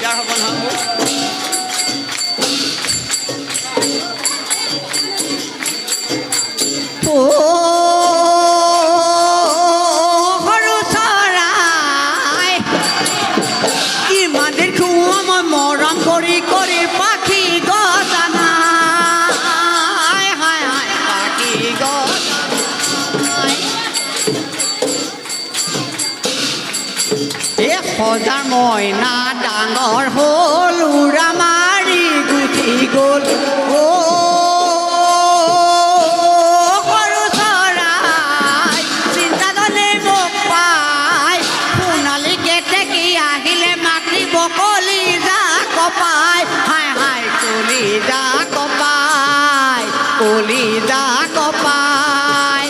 দিগদাৰ হ'ব নহয় মোৰ। সৰু চৰাই ইমান দেখো মই মৰম কৰি কৰি পাখি গজানা পাখি গজানাই সজাৰ মইনা ডাঙৰ হ'ল উৰা মাৰি গুচি গ'ল সৰু চৰাই চিন্তাজনে মোক পাই সোণালীকে টেকি আহিলে মাতিব কলিজা কপাই হাই হাই কলিজা কপাই কলিজা কপাই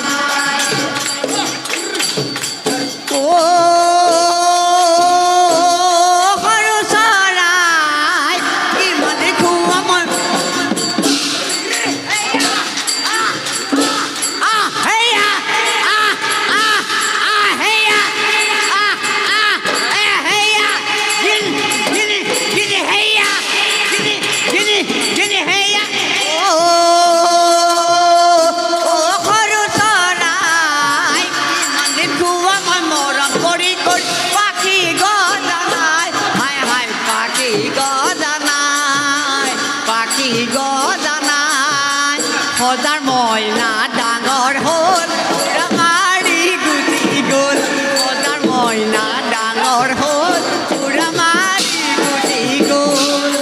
সজাৰ মইনা ডাঙৰ হ'ল উৰা মাৰি গুচি গ'ল সজাৰ মইনা ডাঙৰ হ'ল উৰা মাৰি গুচি গ'ল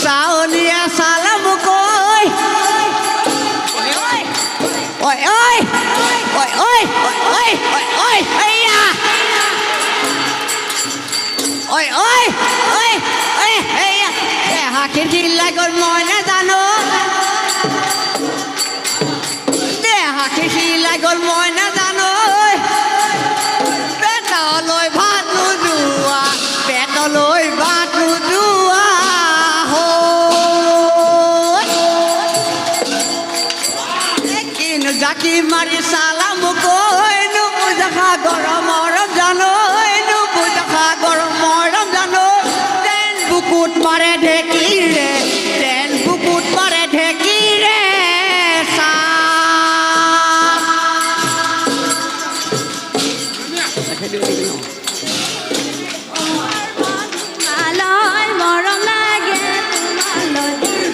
চাউনিয়ে চালে মোক ঐ ঐ ঐ ঐ ঐ ঐ হেয়া ঐ ঐ ঐ ঐ হেয়া দেহা খিলা গ'ল মই নাজানো দেহা খিলা গ'ল মই নাজানো পেটলৈ ভাত নোযোৱা পেটলৈ ভাত নোযোৱা কিনো জাকি মাৰি চালা মোক নুবুজা গৰমৰ জানো নুবুজা গৰমৰ জানো ট্ৰেইন বুকুত মাৰে ঢেঁকীৰে ট্ৰেইন বুকুত মাৰে ঢেঁকীৰে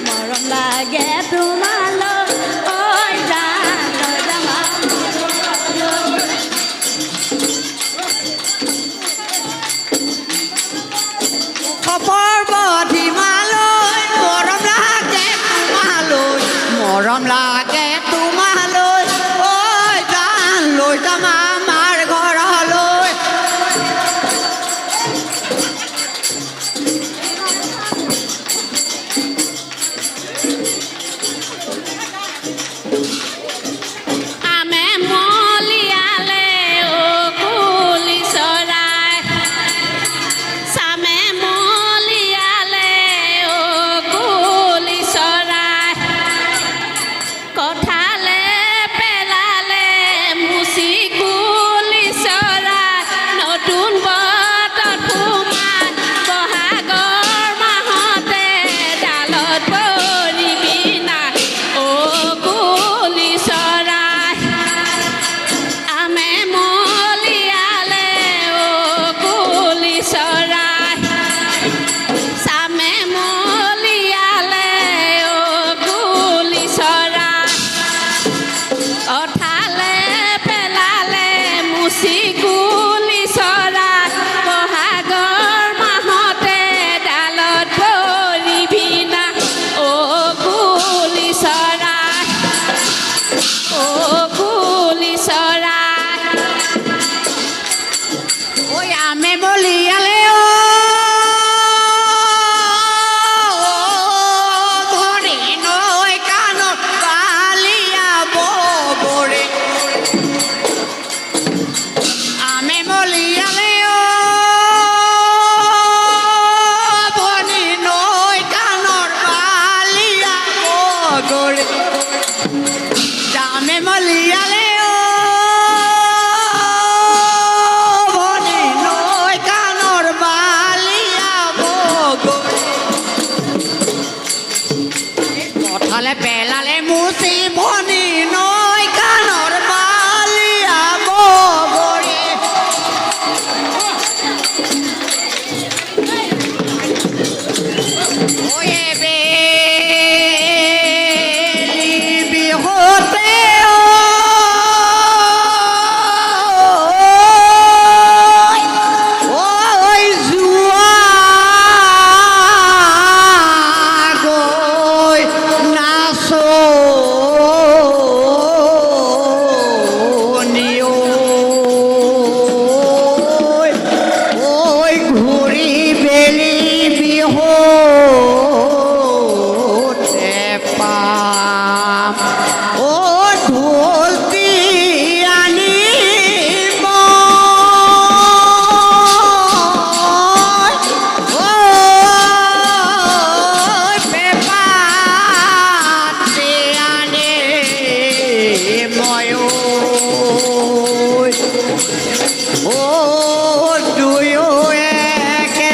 মৰম লাগে তোমালৈ মৰম লাগে তোমালৈ ঐ জান লৈ যাম আমাৰ ঘৰলৈ আমে মলিয়ালে ও কুলি চৰাই চামে মলিয়ালে ও কুলি চৰাই কঠালে পেলালে মুচি কুলি চৰাই নতুন বতত সোমাই বহাগৰ মাহতে ডালত পৰিবি না ও কুলি চৰাই আমে মলিয়ালে ও কুলি চৰাই চামে মলিয়ালে ও কুলি চৰাই কঠালে পেলালে মুচি কুলি চৰাই বহাগৰ মাহতে ডালত পৰিবি না ও কুলি চৰাই ও কুলি চৰাই ঐ আমে মলিয়ালে ধৰি নৈ কাণত বালিয়া ববৰে আমে মলিয়ালে ধৰি নৈ কাণৰ বালিয়া বগৰে পেলালে মুচি বনি নৈ কাণৰ বালিয়া বগৰী ওয়ে বেলি বিহুতে ঐ যোৱা গৈ নাচনি ঐ ঘূৰি বেলি বিহুতে পাম ঢোলটি আনিব পেপাতে আনে ময়ো দুয়ো একেলগে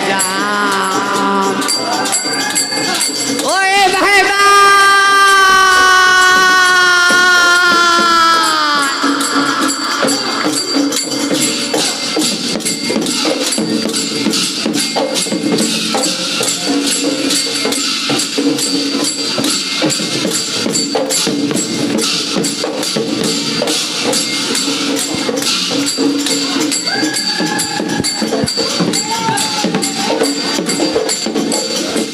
যাম ঐ ভাইবা